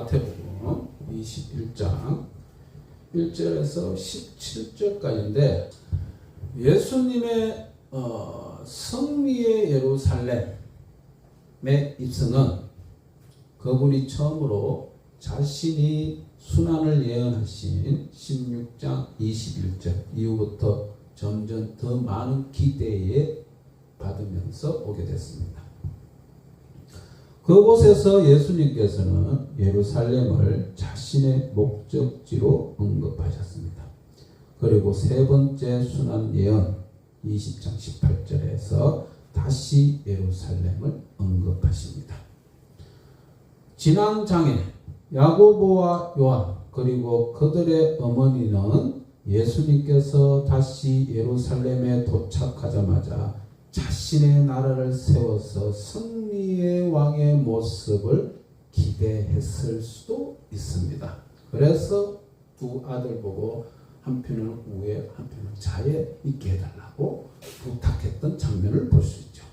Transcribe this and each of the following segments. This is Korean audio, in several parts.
마태복음 21장 1절에서 17절까지인데 예수님의 승리의 예루살렘의 입성은 그분이 처음으로 자신이 순환을 예언하신 16장 21절 이후부터 점점 더 많은 기대에 받으면서 오게 됐습니다. 그곳에서 예수님께서는 예루살렘을 자신의 목적지로 언급하셨습니다. 그리고 세 번째 순환 예언 20장 18절에서 다시 예루살렘을 언급하십니다. 지난 장에 야고보와 요한 그리고 그들의 어머니는 예수님께서 다시 예루살렘에 도착하자마자 자신의 나라를 세워서 승리의 왕의 모습을 기대했을 수도 있습니다. 그래서 두 아들 보고 한편은 우에 한편은 자에 있게 해달라고 부탁했던 장면을 볼 수 있죠.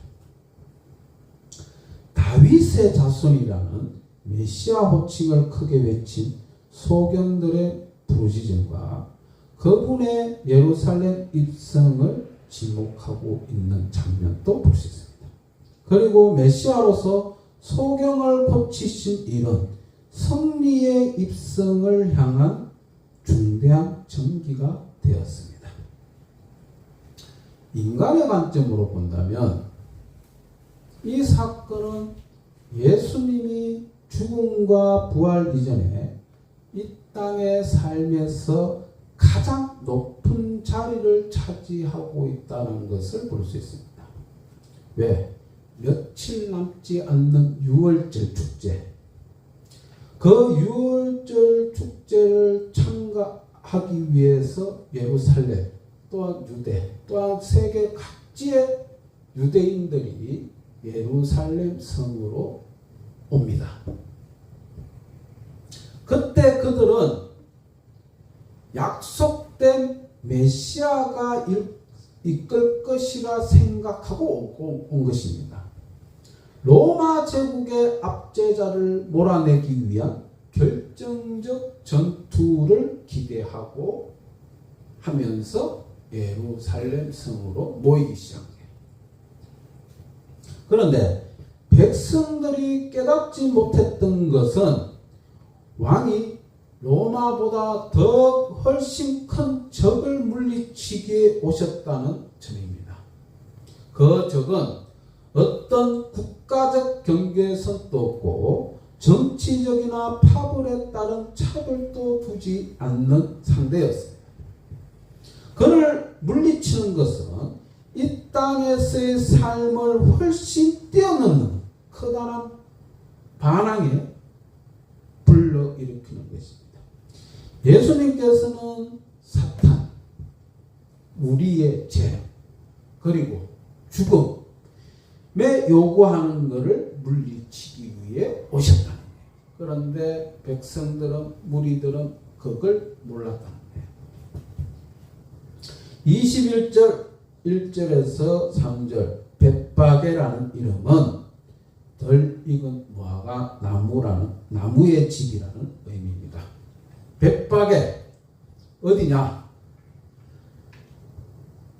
다윗의 자손이라는 메시아 호칭을 크게 외친 소경들의 부르짖음과 그분의 예루살렘 입성을 지목하고 있는 장면도 볼 수 있습니다. 그리고 메시아로서 소경을 고치신 일은 승리의 입성을 향한 중대한 전기가 되었습니다. 인간의 관점으로 본다면 이 사건은 예수님이 죽음과 부활 이전에 이 땅의 삶에서 가장 높은 자리를 차지하고 있다는 것을 볼 수 있습니다. 왜? 며칠 남지 않는 유월절 축제. 그 유월절 축제를 참가하기 위해서 예루살렘 또한 유대 또한 세계 각지의 유대인들이 예루살렘 성으로 옵니다. 그때 그들은 약속된 메시아가 이끌 것이라 생각하고 온 것입니다. 로마 제국의 압제자를 몰아내기 위한 결정적 전투를 기대하고 하면서 예루살렘 성으로 모이기 시작해요. 그런데 백성들이 깨닫지 못했던 것은 왕이 로마보다 더 훨씬 큰 적을 물리치기에 오셨다는 점입니다. 그 적은 어떤 국가적 경계선도 없고 정치적이나 파벌에 따른 차별도 두지 않는 상대였습니다. 그를 물리치는 것은 이 땅에서의 삶을 훨씬 뛰어넘는 커다란 반항에 불러일으키는 것입니다. 예수님께서는 사탄, 우리의 죄, 그리고 죽음에 요구하는 것을 물리치기 위해 오셨다는 거예요. 그런데 백성들은, 무리들은 그걸 몰랐다는 거예요. 21절 1절에서 3절 벳바게라는 이름은 덜 익은 무화과 나무라는 나무의 집이라는 의미입니다. 벳바게 어디냐?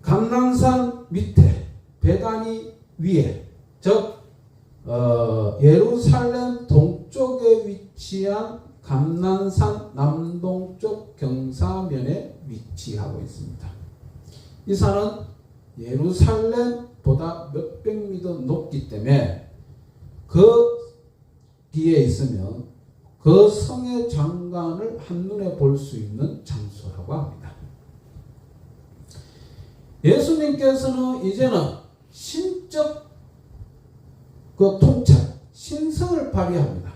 감난산 밑에 베다니 위에 즉 예루살렘 동쪽에 위치한 감난산 남동쪽 경사면에 위치하고 있습니다. 이 산은 예루살렘보다 몇백 미터 높기 때문에 거기에 있으면 그 성의 장관을 한눈에 볼 수 있는 장소라고 합니다. 예수님께서는 이제는 신적 통찰, 신성을 발휘합니다.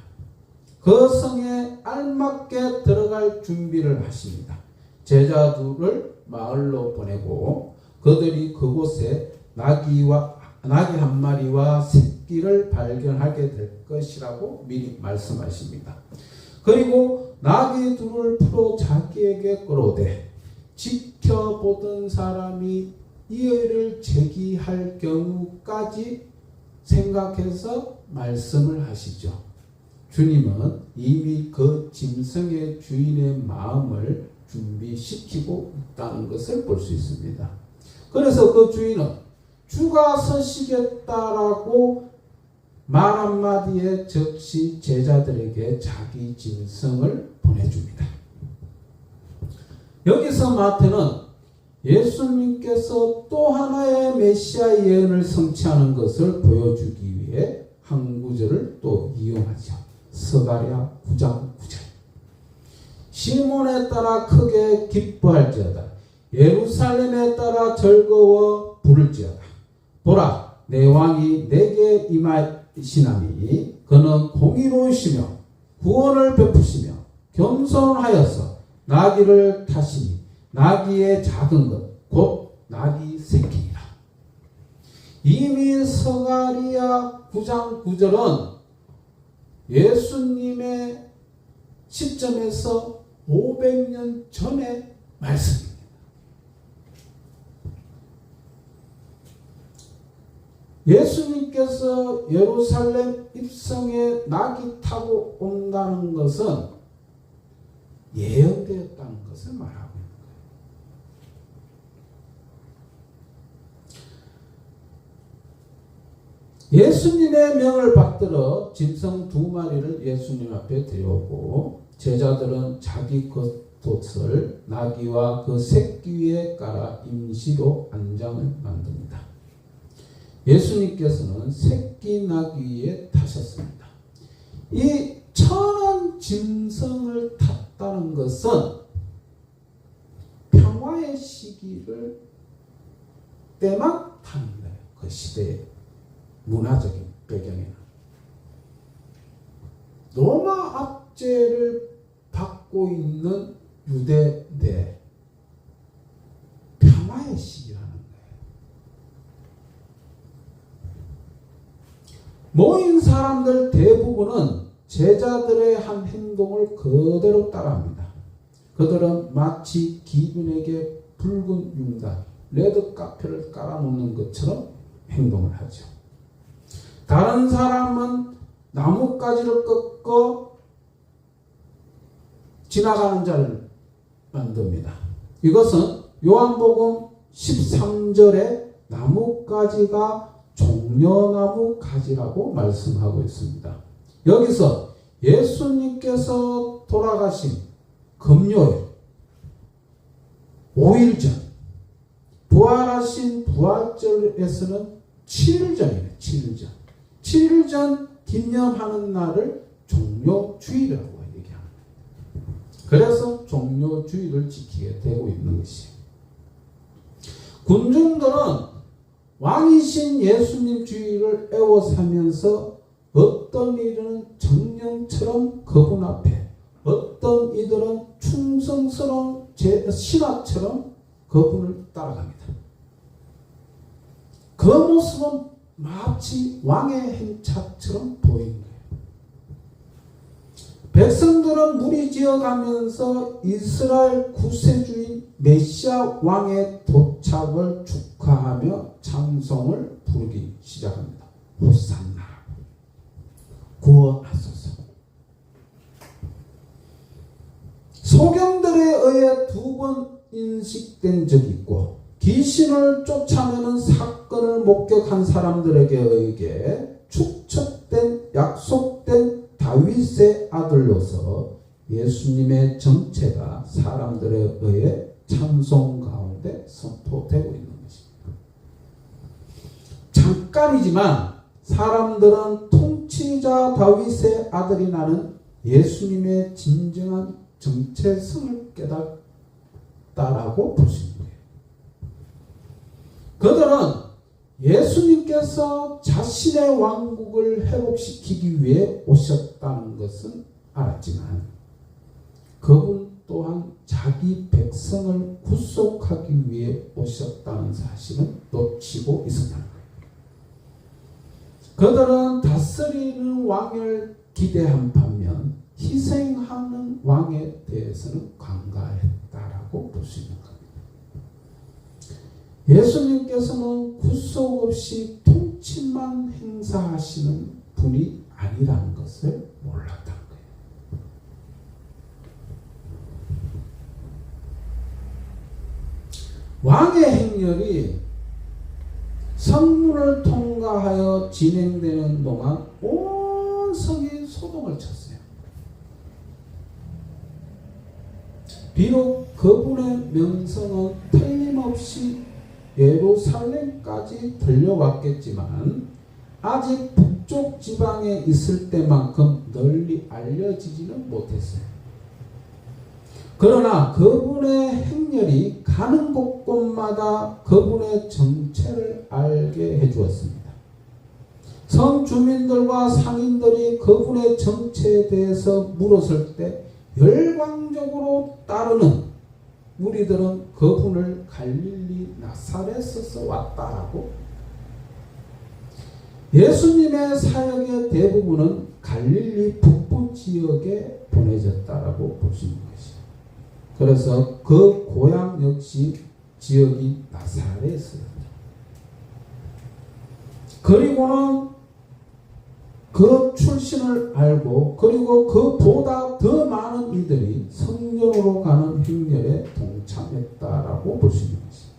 그 성에 알맞게 들어갈 준비를 하십니다. 제자들을 마을로 보내고 그들이 그곳에 나귀 한 마리와 새끼를 발견하게 될 것이라고 미리 말씀하십니다. 그리고 나귀 둘을 풀어 자기에게 끌어오되 지켜보던 사람이 이의를 제기할 경우까지 생각해서 말씀을 하시죠. 주님은 이미 그 짐승의 주인의 마음을 준비시키고 있다는 것을 볼 수 있습니다. 그래서 그 주인은 주가 서시겠다라고 말 한마디에 즉시 제자들에게 자기 짐승을 보내줍니다. 여기서 마태는 예수님께서 또 하나의 메시아 예언을 성취하는 것을 보여주기 위해 한 구절을 또 이용하죠. 스가랴 9장 9절. 시몬에 따라 크게 기뻐할지어다. 예루살렘에 따라 즐거워 부를지어다. 보라, 내 왕이 내게 임하시나니 그는 공의로우시며 구원을 베푸시며 겸손하여서 나귀를 타시니 나귀의 작은 것 곧 나귀 새끼니라. 이미 스가랴 9장 9절은 예수님의 시점에서 500년 전의 말씀입니다. 예수님께서 예루살렘 입성에 나귀 타고 온다는 것은 예언되었다는 것을 말하고 있는 거예요. 예수님의 명을 받들어 짐승 2마리를 예수님 앞에 데려오고 제자들은 자기 겉옷을 나귀와 그 새끼 위에 깔아 임시로 안장을 만듭니다. 예수님께서는 새끼 나귀 위에 타셨습니다. 이 천한 짐승을 탔다는 것은 평화의 시기를 때만 타는 거예요. 그 시대의 문화적인 배경에는. 로마 압제를 받고 있는 유대 내 평화의 시기라는 거예요. 모인 사람들 대부분은 제자들의 한 행동을 그대로 따라합니다. 그들은 마치 기분에게 붉은 융단, 레드카펫을 깔아놓는 것처럼 행동을 하죠. 다른 사람은 나뭇가지를 꺾어 지나가는 자를 만듭니다. 이것은 요한복음 13절에 나뭇가지가 종려나무 가지라고 말씀하고 있습니다. 여기서 예수님께서 돌아가신 금요일 5일 전, 부활하신 부활절에서는 7일 전이에요. 7일 전. 7일 전 기념하는 날을 종료주의라고 얘기합니다. 그래서 종료주의를 지키게 되고 있는 것이에요. 군중들은 왕이신 예수님 주의를 애워사면서 어떤 이들은 정령처럼 그분 앞에, 어떤 이들은 충성스러운 신하처럼 그분을 따라갑니다. 그 모습은 마치 왕의 행차처럼 보이는 거예요. 백성들은 무리지어가면서 이스라엘 구세주인 메시아 왕의 도착을 축하하며 찬송을 부르기 시작합니다. 호산나, 구원하소서. 소경들에 의해 2번 인식된 적이 있고 귀신을 쫓아내는 사건을 목격한 사람들에게 의해 축적된 약속된 다윗의 아들로서 예수님의 정체가 사람들에 의해 찬송 가운데 선포되고 있는 것입니다. 잠깐이지만 사람들은 통치자 다윗의 아들이라는 예수님의 진정한 정체성을 깨닫다라고 볼 수 있는 거예요. 그들은 예수님께서 자신의 왕국을 회복시키기 위해 오셨다는 것은 알았지만 그분 또한 자기 백성을 구속하기 위해 오셨다는 사실은 놓치고 있었다는 거예요. 그들은 다스리는 왕을 기대한 반면 희생하는 왕에 대해서는 관가했다라고 볼 수 있는 겁니다. 예수님께서는 구속 없이 통치만 행사하시는 분이 아니라는 것을 몰랐다. 왕의 행렬이 성문을 통과하여 진행되는 동안 온 성이 소동을 쳤어요. 비록 그분의 명성은 틀림없이 예루살렘까지 들려왔겠지만 아직 북쪽 지방에 있을 때만큼 널리 알려지지는 못했어요. 그러나 그분의 행렬이 가는 곳곳마다 그분의 정체를 알게 해주었습니다. 성 주민들과 상인들이 그분의 정체에 대해서 물었을 때 열광적으로 따르는 무리들은 그분을 갈릴리 나사렛에서 왔다라고, 예수님의 사역의 대부분은 갈릴리 북부 지역에 보내졌다라고 볼 수 있는 것이죠. 그래서 그 고향 역시 지역이 나사렛이었죠. 그리고는 그 출신을 알고, 그리고 그보다 더 많은 이들이 성전으로 가는 행렬에 동참했다라고 볼 수 있는 것입니다.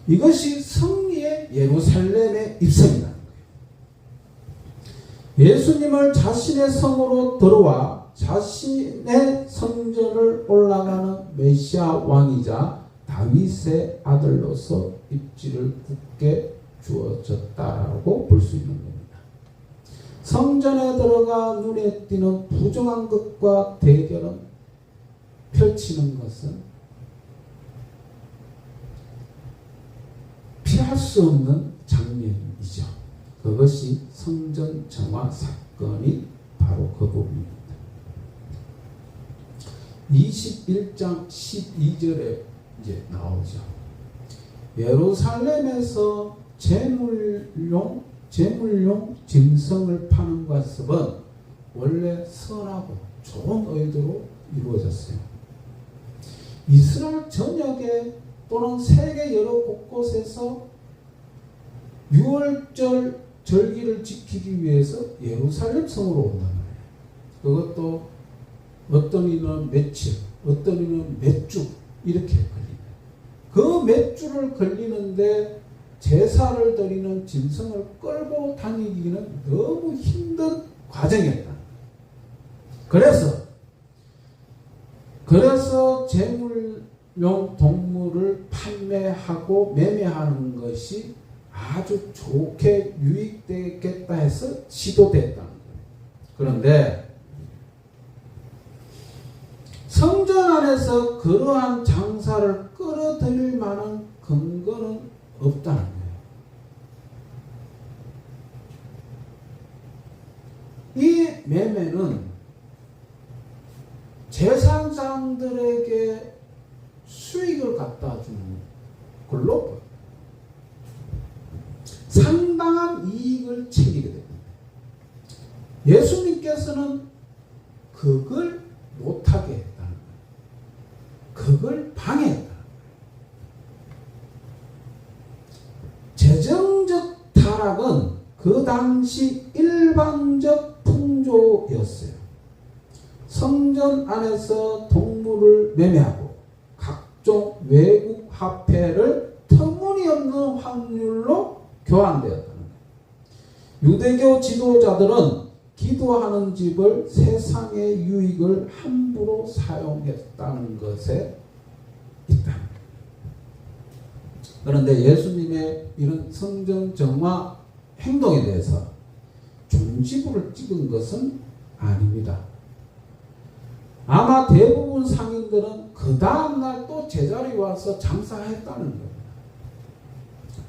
이것이 승리의 예루살렘의 입성이라는 거예요. 예수님을 자신의 성으로 들어와 자신의 성전을 올라가는 메시아 왕이자 다윗의 아들로서 입지를 굳게 주어졌다라고 볼 수 있는 겁니다. 성전에 들어가 눈에 띄는 부정한 것과 대결은 펼치는 것은 피할 수 없는 장면이죠. 그것이 성전 정화 사건이 바로 그 부분입니다. 21장 12절에 이제 나오죠. 예루살렘에서 제물용 짐승을 파는 것은 원래 선하고 좋은 의도로 이루어졌어요. 이스라엘 전역에 또는 세계 여러 곳곳에서 6월절 절기를 지키기 위해서 예루살렘 성으로 온단 말이에요. 그것도 어떤 이는 며칠, 어떤 이는 몇 주 이렇게 걸립니다. 그 몇 주를 걸리는데 제사를 드리는 짐승을 끌고 다니기는 너무 힘든 과정이었다. 그래서 제물용 동물을 판매하고 매매하는 것이 아주 좋게 유익되겠다 해서 시도됐다는 거예요. 그런데 성전 안에서 그러한 장사를 끌어들일 만한 근거는 없다는 거예요. 이 매매는 제사장들에게 수익을 갖다 주는 걸로 보여요. 상당한 이익을 챙기게 됩니다. 예수님께서는 그걸 못하게 했다는 거예요. 그걸 방해했다는 거예요. 재정적 타락은 그 당시 일반적 풍조였어요. 성전 안에서 동물을 매매하고 각종 외국 화폐를 터무니없는 확률로 교환되었다는 거예요. 유대교 지도자들은 기도하는 집을 세상의 유익을 함부로 사용했다는 것에 있다. 그런데 예수님의 이런 성전 정화 행동에 대해서 중지부를 찍은 것은 아닙니다. 아마 대부분 상인들은 그 다음날 또 제자리에 와서 장사했다는 겁니다.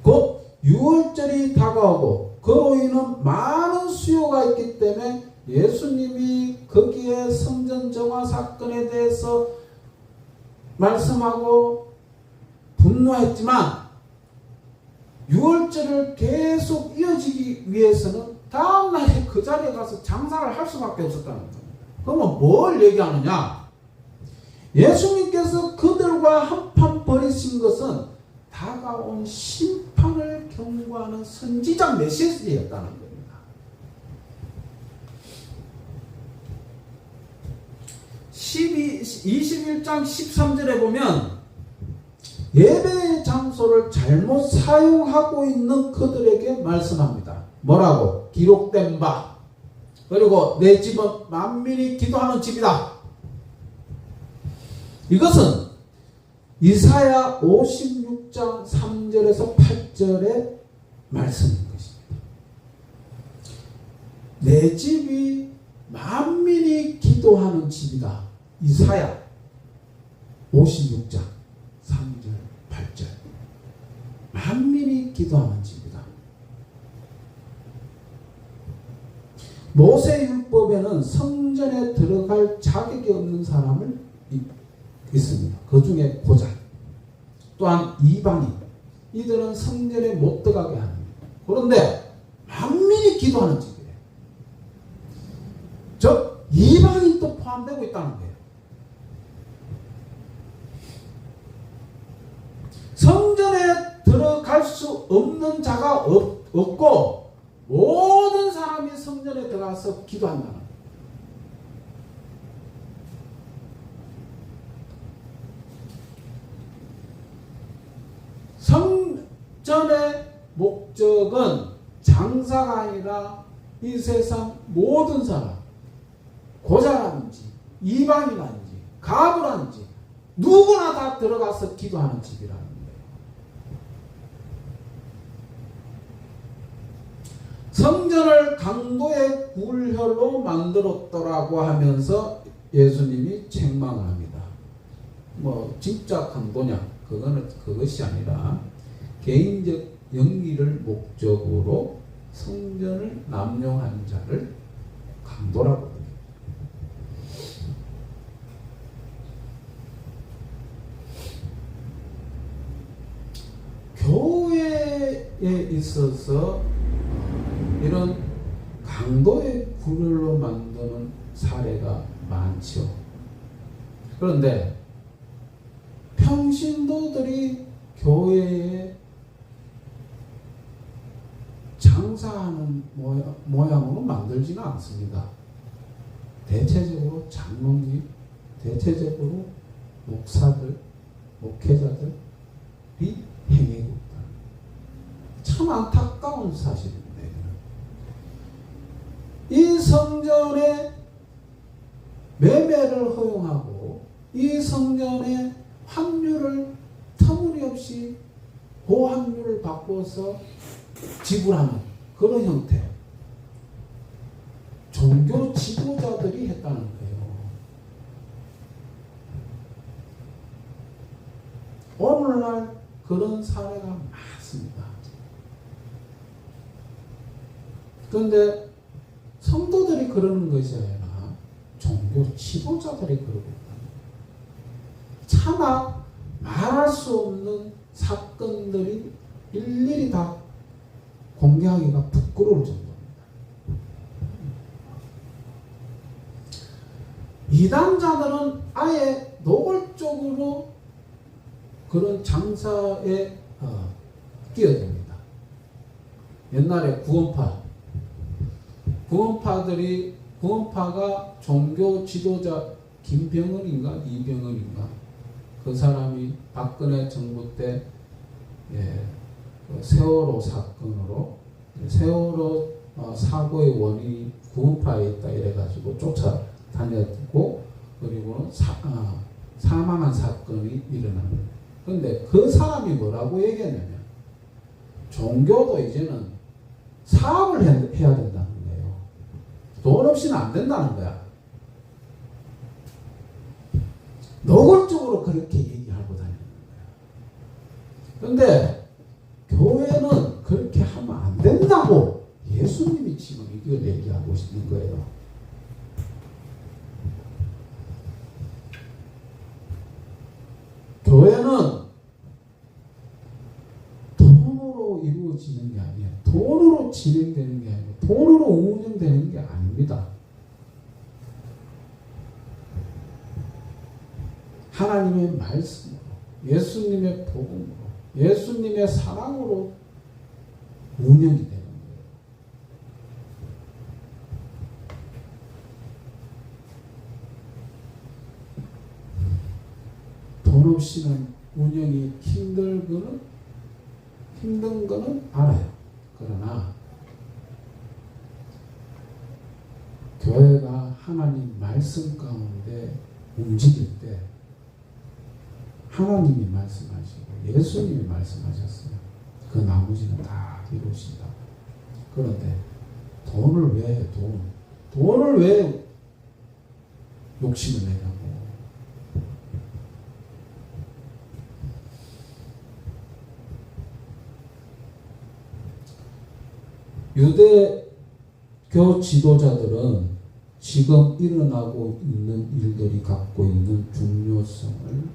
곧 6월절이 다가오고 그로 인한 많은 수요가 있기 때문에 예수님이 거기에 성전 정화 사건에 대해서 말씀하고 분노했지만 6월절을 계속 이어지기 위해서는 다음날에 그 자리에 가서 장사를 할 수밖에 없었다는 겁니다. 그러면 뭘 얘기하느냐? 예수님께서 그들과 한판 벌이신 것은 다가온 심판을 경고하는 선지자 메시지였다는 겁니다. 21장 13절에 보면 예배의 장소를 잘못 사용하고 있는 그들에게 말씀합니다. 뭐라고? 기록된 바. 그리고 내 집은 만민이 기도하는 집이다. 이것은 이사야 56장 3절에서 8절의 말씀인 것입니다. 내 집이 만민이 기도하는 집이다. 이사야 56장 3절 8절. 만민이 기도하는 집이다. 모세율법에는 성전에 들어갈 자격이 없는 사람을 있습니다. 그 중에 고작. 또한 이방인. 이들은 성전에 못 들어가게 합니다. 그런데 만민이 기도하는 집이에요. 즉 이방인도 포함되고 있다는 거예요. 성전에 들어갈 수 없는 자가 없고 모든 사람이 성전에 들어가서 기도한다는 거예요. 성전의 목적은 장사가 아니라 이 세상 모든 사람, 고자라든지 이방이라든지 가부라든지 누구나 다 들어가서 기도하는 집이라는 거예요. 성전을 강도의 굴혈로 만들었더라고 하면서 예수님이 책망을 합니다. 뭐 진짜 강도냐? 그것이 아니라 개인적 영리를 목적으로 성전을 남용한 자를 강도라고 합니다. 교회에 있어서 이런 강도의 굴혈로 만드는 사례가 많죠. 그런데 평신도들이 교회에 장사하는 모양으로 만들지는 않습니다. 대체적으로 장로님, 대체적으로 목사들, 목회자들이 행하고 있다. 참 안타까운 사실입니다. 이 성전에 매매를 허용하고 이 성전에 환율을 터무니없이 고환율을 바꿔서 지불하는 그런 형태. 종교 지도자들이 했다는 거예요. 오늘날 그런 사례가 많습니다. 그런데 성도들이 그러는 것이 아니라 종교 지도자들이 그러고 있다. 차마 말할 수 없는 사건들이 일일이 다 공개하기가 부끄러울 정도입니다. 이단자들은 아예 노골적으로 그런 장사에 끼어듭니다. 옛날에 구원파가 종교 지도자 김병헌인가 이병헌인가 그 사람이 박근혜 정부 때 세월호 사건으로 세월호 사고의 원인이 구원파에 있다 이래가지고 쫓아다녔고 그리고 사망한 사건이 일어납니다. 그런데 그 사람이 뭐라고 얘기했냐면 종교도 이제는 사업을 해야 된다는 거예요. 돈 없이는 안 된다는 거야. 노골적으로 그렇게 얘기하고 다니는 거야. 그런데 교회는 그렇게 하면 안 된다고 예수님이 지금 이걸 얘기하고 있는 거예요. 교회는 돈으로 이루어지는 게 아니에요. 돈으로 진행되는 게 아니고 돈으로 운영되는 게 아닙니다. 하나님의 말씀으로, 예수님의 복음으로, 예수님의 사랑으로 운영이 되는 거예요. 돈 없이는 운영이 힘든 거는 알아요. 그러나 교회가 하나님 말씀 가운데 움직일 때 하나님이 말씀하시고 예수님이 말씀하셨어요. 그 나머지는 다 이루신다. 그런데 돈을 왜 해? 돈을 왜 욕심을 내냐고. 유대교 지도자들은 지금 일어나고 있는 일들이 갖고 있는 중요성을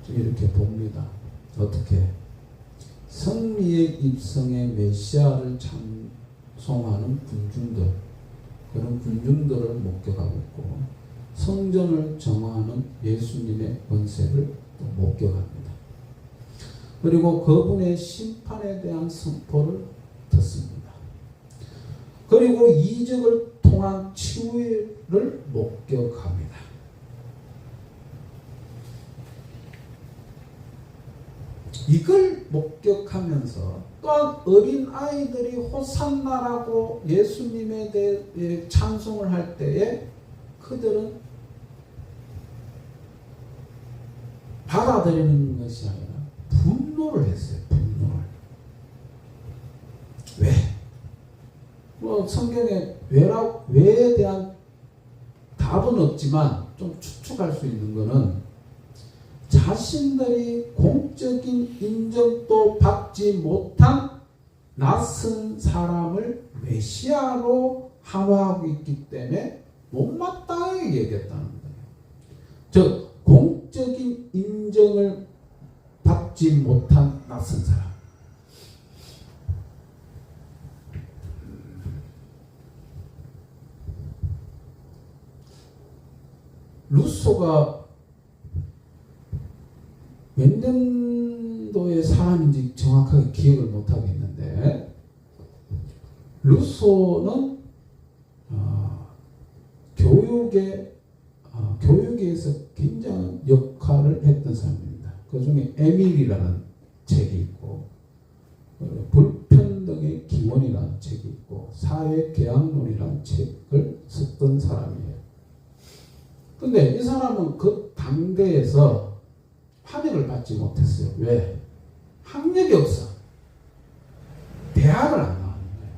이렇게 봅니다. 어떻게? 성리의 입성의 메시아를 찬송하는 군중들, 그런 군중들을 목격하고 있고, 성전을 정화하는 예수님의 권세를 또 목격합니다. 그리고 그분의 심판에 대한 선포를 듣습니다. 그리고 이적을 통한 치유를 목격합니다. 이걸 목격하면서 또한 어린 아이들이 호산나라고 예수님에 대해 찬송을 할 때에 그들은 받아들이는 것이 아니라 분노를 했어요. 분노를. 왜? 성경에 왜에 대한 답은 없지만 좀 추측할 수 있는 것은 자신들이 공적인 인정도 받지 못한 낯선 사람을 메시아로 함화하고 있기 때문에 못마땅하게 얘기했다는 거예요. 즉 공적인 인정을 받지 못한 낯선 사람. 루소가 몇 년도의 사람인지 정확하게 기억을 못하겠는데, 루소는 교육에서 굉장한 역할을 했던 사람입니다. 그 중에 에밀이라는 책이 있고, 불평등의 기원이라는 책이 있고, 사회계약론이라는 책을 썼던 사람이에요. 근데 이 사람은 그 당대에서 환영을 받지 못했어요. 왜? 학력이 없어. 대학을 안 나왔는 거예요.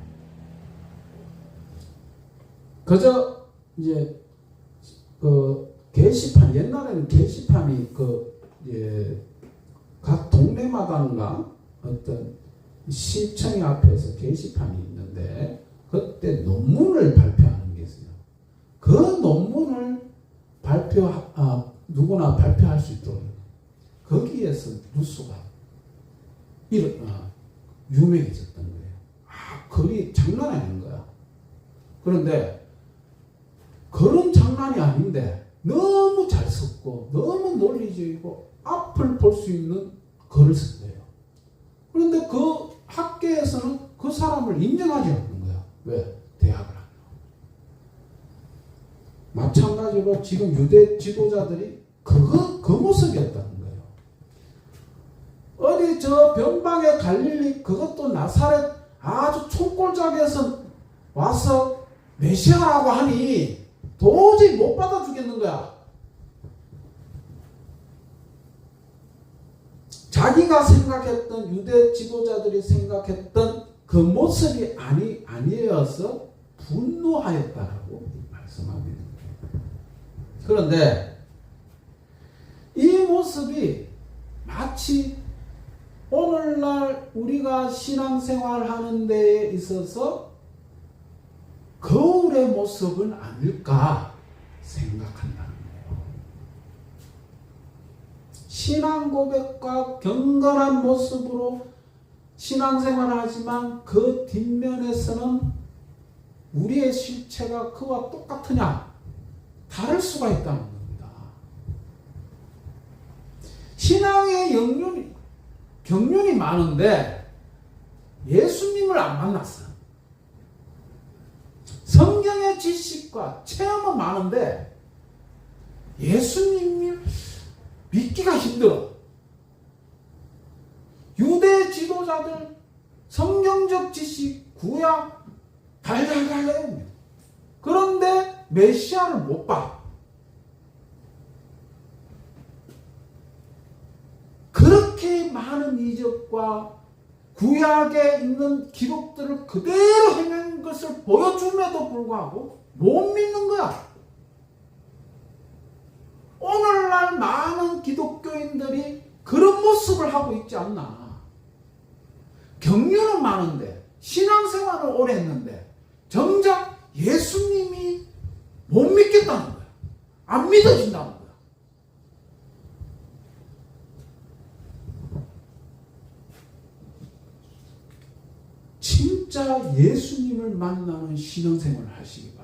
그저 이제 그 게시판, 옛날에는 게시판이 각 동네마다인가 어떤 시청의 앞에서 게시판이 있는데, 그때 논문을 발표하는 게 있어요. 그 논문을 누구나 발표할 수 있도록 거기에서 루소가 유명해졌던 거예요. 글이 장난이 아닌 거야. 그런데 글은 장난이 아닌데 너무 잘 썼고 너무 논리적이고 앞을 볼 수 있는 글을 쓴 거예요. 그런데 그 학계에서는 그 사람을 인정하지 않는 거야. 왜? 대학을 안 나와. 마찬가지로 지금 유대 지도자들이 그 모습이었다는 거예요. 어디 저 변방의 갈릴리, 그것도 나사렛 아주 총골짜기에서 와서 메시아라고 하니 도저히 못 받아주겠는 거야. 자기가 생각했던, 유대 지도자들이 생각했던 그 모습이 아니어서 분노하였다라고 말씀합니다. 그런데 이 모습이 마치 오늘날 우리가 신앙생활하는 데에 있어서 거울의 모습은 아닐까 생각한다는 거예요. 신앙 고백과 경건한 모습으로 신앙생활을 하지만 그 뒷면에서는 우리의 실체가 그와 똑같으냐? 다를 수가 있다는 겁니다. 신앙의 경륜이 많은데 예수님을 안 만났어. 성경의 지식과 체험은 많은데 예수님을 믿기가 힘들어. 유대 지도자들 성경적 지식, 구약 달달달 외웁니다. 그런데 메시아를 못 봐. 그렇게 많은 이적과 구약에 있는 기록들을 그대로 행한 것을 보여줌에도 불구하고 못 믿는 거야. 오늘날 많은 기독교인들이 그런 모습을 하고 있지 않나. 경륜은 많은데 신앙생활을 오래 했는데 정작 예수님이 못 믿겠다는 거야. 안 믿어진다는 거야. 진짜 예수님을 만나는 신앙생활을 하시기